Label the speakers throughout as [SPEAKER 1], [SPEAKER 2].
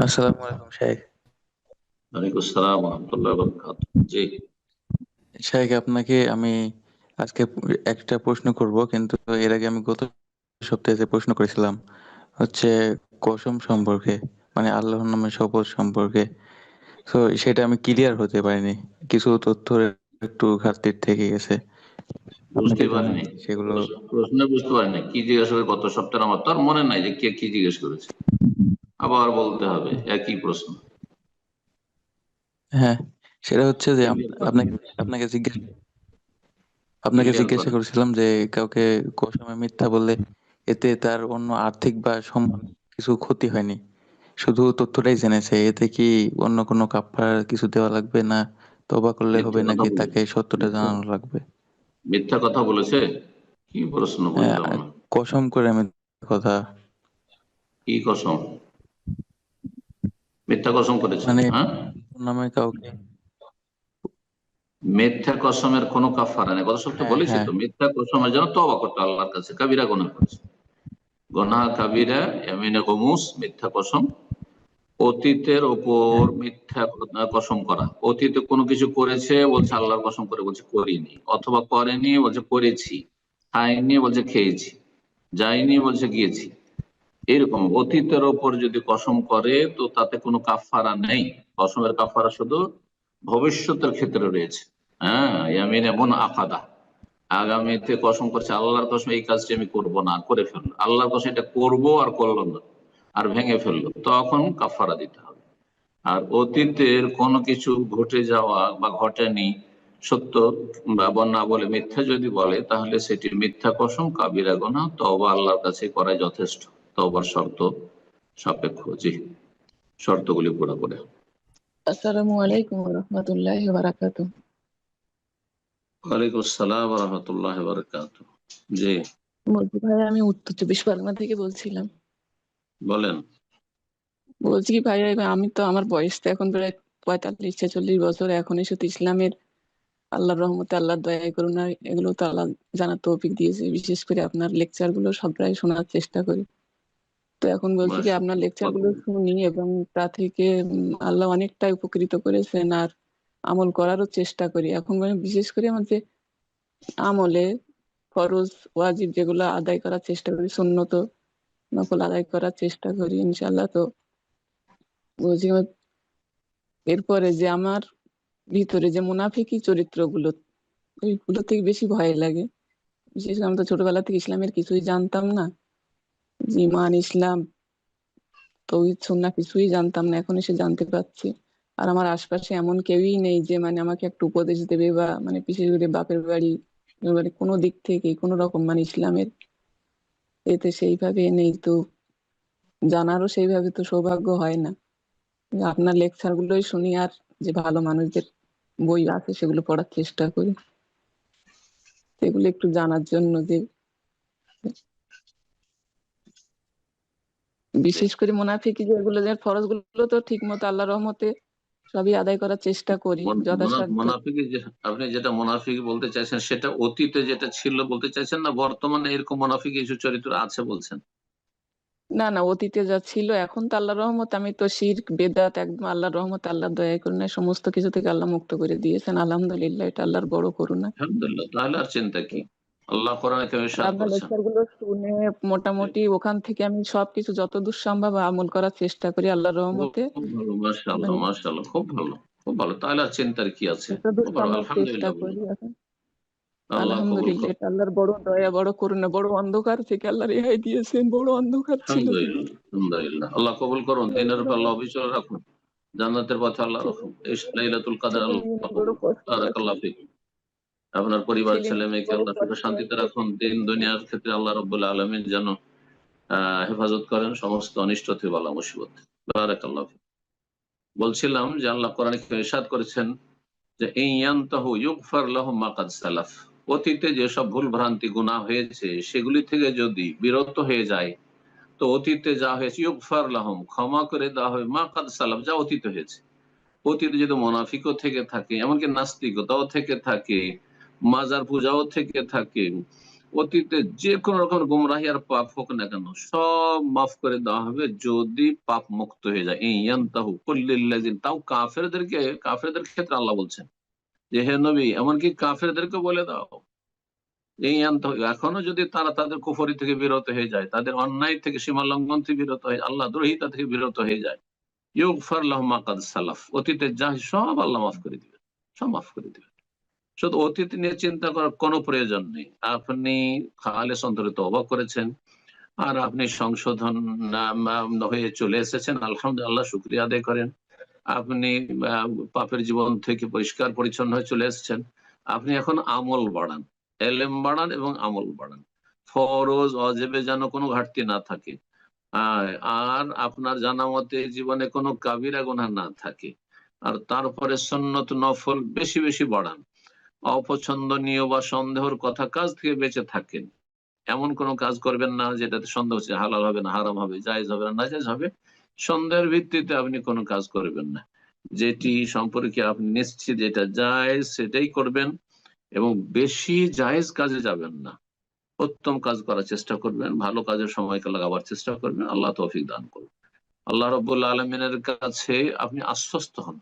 [SPEAKER 1] আসসালামু আলাইকুম শেখ।
[SPEAKER 2] ওয়ালাইকুম আসসালাম ওয়া রাহমাতুল্লাহি ওয়া বারাকাতুহু। জি,
[SPEAKER 1] শেখ, আপনাকে আমি আজকে একটা প্রশ্ন করব, কিন্তু এর আগে আমি গত সপ্তাহে যে প্রশ্ন করেছিলাম হচ্ছে কসম সম্পর্কে, মানে আল্লাহর নামে শপথ সম্পর্কে। তো সেটা আমি ক্লিয়ার হতে পারিনি, কিছু তথ্যের একটু ঘাটতি থেকে গেছে। আপনাকে
[SPEAKER 2] বুঝতে
[SPEAKER 1] জানাই
[SPEAKER 2] পারিনি।
[SPEAKER 1] সেগুলো।
[SPEAKER 2] প্রশ্নে বুঝতে পারিনি কি জিজ্ঞেস করে গত সপ্তাহে। আমার তো আর মনে নাই যে কে কি জিজ্ঞেস করেছে। আবার বলতে হবে একই প্রশ্ন।
[SPEAKER 1] হ্যাঁ, সেটা হচ্ছে যে
[SPEAKER 2] ক্লিয়ার করেন,
[SPEAKER 1] আপনাকে আপনাকে জিজ্ঞেস আপনাকে
[SPEAKER 2] ক্লিয়ার
[SPEAKER 1] জিজ্ঞাসা
[SPEAKER 2] করেন।
[SPEAKER 1] করেছিলাম যে কাউকে কসমে মিথ্যা বললে এতে তার অন্য আর্থিক বা সম্মান কিছু ক্ষতি হয়নি, শুধু তথ্যটাই জেনেছে, এতে কি অন্য কোনো কাফারা কিছু দেওয়া লাগবে, না তওবা করলে
[SPEAKER 2] মিথ্যা
[SPEAKER 1] হবে,
[SPEAKER 2] কথা
[SPEAKER 1] নাকি
[SPEAKER 2] বলেছে,
[SPEAKER 1] তাকে সত্যটা
[SPEAKER 2] মিথ্যা
[SPEAKER 1] জানানো লাগবে?
[SPEAKER 2] মিথ্যা কথা বলেছে। কি প্রশ্ন বুঝলাম
[SPEAKER 1] আহ,
[SPEAKER 2] না।
[SPEAKER 1] কসম করে মিথ্যা কথা,
[SPEAKER 2] কি কসম? মিথ্যা কসম করেছে,
[SPEAKER 1] মানে
[SPEAKER 2] হ্যাঁ?
[SPEAKER 1] নামে কাউকে।
[SPEAKER 2] মিথ্যা কসমের কোনো কাফারা নেই। গত সপ্তাহে
[SPEAKER 1] হ্যাঁ,
[SPEAKER 2] বলেছি
[SPEAKER 1] হ্যাঁ।
[SPEAKER 2] তো, মিথ্যা কসমের জন্য তওবা করতে হবে আল্লাহর কাছে। কাবিরা গুনাহ করেছে, গুনাহ কাবিরা, ইয়ামিনে গমুস, মিথ্যা কসম। অতীতের ওপর
[SPEAKER 1] হ্যাঁ,
[SPEAKER 2] মিথ্যা কসম করা, অতীতে কোনো কিছু করেছে বলছে আল্লাহর কসম করে বলছে করিনি, অথবা করেনি বলছে করেছি, খাইনি বলছে খেয়েছি, যাইনি বলছে গিয়েছি। এরকম অতীতের ওপর যদি কসম করে তো তাতে কোনো কাফারা নেই। কসমের কাফারা শুধু ভবিষ্যতের ক্ষেত্রে রয়েছে। হ্যাঁ, ইয়ামিন এমন আকাদা, আগামীতে কসম করছে আল্লাহর কসম এই কাজটি আমি করব না, করে ফেললো, আল্লাহর কসম এটা করবো আর করলো না, আর ভেঙে ফেললো, তখন কাফারা দিতে হবে। আর অতীতের কোনো কিছু ঘটে যাওয়া বা ঘটেনি সত্য বা না বলে মিথ্যা যদি বলে, তাহলে সেটি মিথ্যা কসম, কাবিরা গুনাহ, তওবা আল্লাহর কাছে করাই যথেষ্ট। তওবার শর্ত সাপেক্ষ, জি, শর্তগুলি পুরো করে।
[SPEAKER 3] আসসালামু আলাইকুম রহমতুল্লাহ বারাকাতু।
[SPEAKER 2] ওয়ালাইকুম আসসালাম ওয়া রাহমাতুল্লাহি ওয়া বারাকাতুহু। জি,
[SPEAKER 3] বলছি ভাই, আমি উত্তর চব্বিশ পরগনা থেকে বলছিলাম।
[SPEAKER 2] বলেন।
[SPEAKER 3] বলছি কি ভাই, আমি তো আমার বয়স তো এখন প্রায় 45-46 বছর। এখন এসে তো ইসলামের আল্লাহর রহমতে, আল্লাহর দয়া করুণা, এগুলো তো আল্লাহ জানার তৌফিক দিয়েছে। বিশেষ করে আপনার লেকচার গুলো সবটাই শোনার চেষ্টা করি। তো এখন বলছি কি, আপনার লেকচার গুলো
[SPEAKER 2] মাশাআল্লাহ।
[SPEAKER 3] শুনি এবং তা থেকে আল্লাহ অনেকটাই উপকৃত করেছেন, আর আমল করারও চেষ্টা করি। এখন বিশেষ করে আমার যে আমলে ফরজ ওয়াজিব যেগুলো আদায় করার চেষ্টা করি, সুন্নত নফল আদায় করার চেষ্টা করি ইনশাল্লাহ। তো বলছি এরপরে যে আমার ভিতরে যে মুনাফিকি চরিত্রগুলো, ওইগুলো থেকে বেশি ভয় লাগে। বিশেষ করে আমি তো ছোটবেলা থেকে ইসলামের কিছুই জানতাম না, যে ইমান ইসলাম তৌহিদ সুন্নাহ কিছুই জানতাম না, এখন এসে জানতে পারছি। আর আমার আশপাশে এমন কেউই নেই যে আমাকে একটু উপদেশ দেবে, বা বিশেষ করে বাপের বাড়ি কোনো দিক থেকে কোনো রকম ইসলামের এতে সেইভাবে নেই। তো জানারও সেইভাবে তো সৌভাগ্য হয় না। আপনার লেকচার গুলোই শুনি, আর যে ভালো মানুষদের বই আছে সেগুলো পড়ার চেষ্টা করি, সেগুলো একটু জানার জন্য যে
[SPEAKER 2] জি।
[SPEAKER 3] বিশেষ করে মুনাফিকি যেগুলো, যে ফরজ গুলো তো ঠিক মতো আল্লাহর রহমতে সবই আদায় করার চেষ্টা করি যথাসাধ্য।
[SPEAKER 2] মোনাফিকি যে আপনি যেটা মোনাফিকি বলতে চাইছেন সেটা অতীতে যেটা ছিল বলতে চাইছেন, না বর্তমানে এরকম মোনাফিকি কিছু চরিত্র আছে বলছেন?
[SPEAKER 3] না না, অতীতে যা ছিল, এখন তো আল্লাহর রহমত আমি তো শিরক বেদাত একদম আল্লাহর রহমত, আল্লাহর দয়া করুণা সমস্ত কিছু থেকে আল্লাহ মুক্ত করে দিয়েছেন, আলহামদুলিল্লাহ, এটা আল্লাহর বড় করুণা।
[SPEAKER 2] আলহামদুলিল্লাহ, তাহলে আর চিন্তা কি। আল্লাহ কোরআনে কেউ
[SPEAKER 3] আর
[SPEAKER 2] ইরশাদ
[SPEAKER 3] আপনার
[SPEAKER 2] করছেন।
[SPEAKER 3] লেকচার গুলো শুনে মোটামুটি ওখান থেকে আমি সবকিছু যতদূর সম্ভব আমল করার চেষ্টা করি আল্লাহর রহমতে।
[SPEAKER 2] খুব ভালো, মাশাআল্লাহ,
[SPEAKER 3] মানে
[SPEAKER 2] মাশাআল্লাহ, খুব ভালো, খুব ভালো। তাহলে আর চিন্তার কি আছে।
[SPEAKER 3] যতদূর
[SPEAKER 2] খুব ভালো,
[SPEAKER 3] সম্ভব চেষ্টা
[SPEAKER 2] আলহামদুলিল্লাহ বলুন।
[SPEAKER 3] করি এখন।
[SPEAKER 2] আল্লাহ কবুল
[SPEAKER 3] আলহামদুলিল্লাহ,
[SPEAKER 2] করুন।
[SPEAKER 3] এটা আল্লাহর বড় দয়া, বড় করুণা, বড় অন্ধকার থেকে আল্লাহ রেহাই দিয়েছেন। বড় অন্ধকার ছিল
[SPEAKER 2] আলহামদুলিল্লাহ,
[SPEAKER 3] জীবন,
[SPEAKER 2] আলহামদুলিল্লাহ, আল্লাহ কবুল করুন। দিনের উপর আল্লাহ
[SPEAKER 3] বড়
[SPEAKER 2] অবিচল রাখুন, জান্নাতের পথে আল্লাহ
[SPEAKER 3] ছেলে
[SPEAKER 2] রাখুন। লাইলাতুল কদর
[SPEAKER 3] ছেলে মেয়ে
[SPEAKER 2] আল্লাহ
[SPEAKER 3] নিয়ে বড়
[SPEAKER 2] কবুল করুন।
[SPEAKER 3] কষ্টে আছি।
[SPEAKER 2] বারাকাল্লাহ ফিক। আপনার পরিবার,
[SPEAKER 3] ছেলে
[SPEAKER 2] ছেলে
[SPEAKER 3] মেয়ে নিয়ে
[SPEAKER 2] মেয়েকে
[SPEAKER 3] বড়
[SPEAKER 2] আল্লাহ সুখে
[SPEAKER 3] কষ্টে
[SPEAKER 2] শান্তিতে
[SPEAKER 3] আছে।
[SPEAKER 2] রাখুন। দিন দুনিয়ার ক্ষেত্রে আল্লাহ রাব্বুল আলামিন যেন হেফাজত করেন সমস্ত অনিষ্ট থেকে, বালা মুসিবত। বারাকাল্লাহ ফিক। বলছিলাম যে আল্লাহ কোরআনে ইরশাদ করেছেন যে ইন ইয়ানতাহু ইউগফার লাহুম মা কাদ সালাফ। অতীতে যেসব ভুল ভ্রান্তি গুনাহ হয়েছে সেগুলি থেকে যদি বিরত হয়ে যায়, তো অতীতে যা হয়েছে ইউগফার লাহুম, ক্ষমা করে দেওয়া হবে, মা কাদ সালাফ, যা অতীত হয়েছে। অতীতে যদি মুনাফিকও থেকে থাকে, এমনকি নাস্তিকতাও থেকে থাকে, মাজার পূজাও থেকে থাকে, অতীতে যে কোনো রকম গুমরাহি আর পাপ হোক না কেন সব মাফ করে দেওয়া হবে যদি পাপ মুক্ত হয়ে যায়। ইয়ান্তাহু কুল্লিল্লাযিন, তাও কাফেরদের ক্ষেত্রে আল্লাহ বলছেন যে হে নবী এমনকি কাফেরদেরকে বলে দাও এই এখনো যদি তারা তাদের কুফরি থেকে বিরত হয়ে যায়, তাদের অন্যায় থেকে সীমা লঙ্ঘন থেকে বিরত হয়ে, আল্লাহ দ্রোহিতা থেকে বিরত হয়ে যায়, ইউগফার লাহুম মা কাদ সালাফ, অতীতে যা সব আল্লাহ মাফ করে দিবেন, সব মাফ করে দিবেন। শুধু অতীত নিয়ে চিন্তা করার কোনো প্রয়োজন নেই। আপনি খালেস অন্তরে তওবা করেছেন আর আপনি সংশোধন হয়ে চলে এসেছেন, আলহামদুলিল্লাহ, শুকরিয়া আদায় করেন। আপনি পাপের জীবন থেকে পরিষ্কার পরিচ্ছন্ন হয়ে চলে এসেছেন। আপনি এখন আমল বাড়ান, এলেম বাড়ান এবং আমল বাড়ান। ফরজ অজেবে যেন কোনো ঘাটতি না থাকে, আর আপনার জানা মতে জীবনে কোনো কাবিরা গুনাহ না থাকে। আর তারপরে সুন্নত নফল বেশি বেশি বাড়ান। অপছন্দনীয় বা সন্দেহের কথা কাজ থেকে বেঁচে থাকেন। এমন কোনো কাজ করবেন না যেটাতে সন্দেহ হচ্ছে হালাল হবে না হারাম হবে, জায়েজ হবে না নাজায়েজ হবে, সন্দেহের ভিত্তিতে আপনি কোনো কাজ করবেন না। যেটি সম্পর্কে আপনি নিশ্চিত যেটা জায়েজ সেটাই করবেন, এবং বেশি জায়েজ কাজে যাবেন না। উত্তম কাজ করার চেষ্টা করবেন, ভালো কাজের সময়কে লাগাবার চেষ্টা করবেন। আল্লাহ তৌফিক দান করবেন। আল্লাহ রাব্বুল আলামিনের কাছে আপনি আশ্বস্ত হন।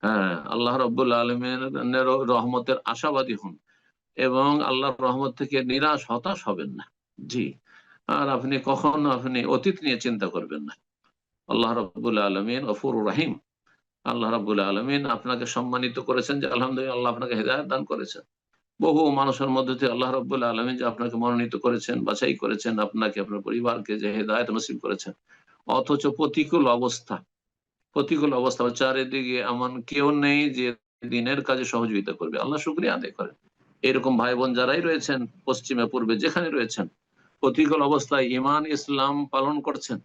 [SPEAKER 2] হ্যাঁ, আল্লাহ রাব্বুল আলামিনের রহমতের আশাবাদী হন এবং আল্লাহর রহমত থেকে নিরাশ হতাশ হবেন না। জি। আর আপনি অতীত নিয়ে চিন্তা করবেন না। আল্লাহ রাব্বুল আলামিন গফুরুর রহিম। আল্লাহ রাব্বুল আলামিন আপনাকে সম্মানিত করেছেন যে আলহামদুলিল্লাহ আল্লাহ আপনাকে হেদায়েত দান করেছেন। বহু মানুষের মধ্যে থেকে আল্লাহ রাব্বুল আলামিন যে আপনাকে মনোনীত করেছেন, বাছাই করেছেন, আপনাকে আপনার পরিবারকে যে হেদায়েত নসিব করেছেন। অথচ প্রতিকূল অবস্থা চারিদিকে এমন কেউ নেই যে দিনের কাজে সহযোগিতা করবে। আল্লাহ শুকরিয়া আদায় করেন। এরকম ভাই বোন যারাই রয়েছেন পশ্চিমে পূর্বে যেখানে রয়েছেন, প্রতিকূল অবস্থায় ঈমান ইসলাম পালন করছেন,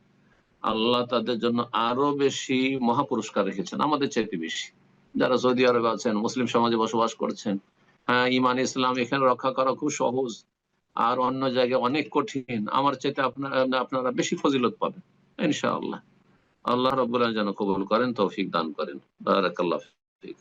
[SPEAKER 2] আল্লাহ তাদের জন্য আরো বেশি মহাপুরস্কার রেখেছেন, আমাদের চাইতে বেশি। যারা সৌদি আরবে আছেন, মুসলিম সমাজে বসবাস করছেন, হ্যাঁ, ঈমান ইসলাম এখানে রক্ষা করা খুব সহজ, আর অন্য জায়গায় অনেক কঠিন। আমার চাইতে আপনারা বেশি ফজিলত পাবেন ইনশাআল্লাহ। আল্লাহ রাব্বুল আলামিন যেন কবুল করেন, তৌফিক দান করেন। বারাকাল্লাহ ফিক।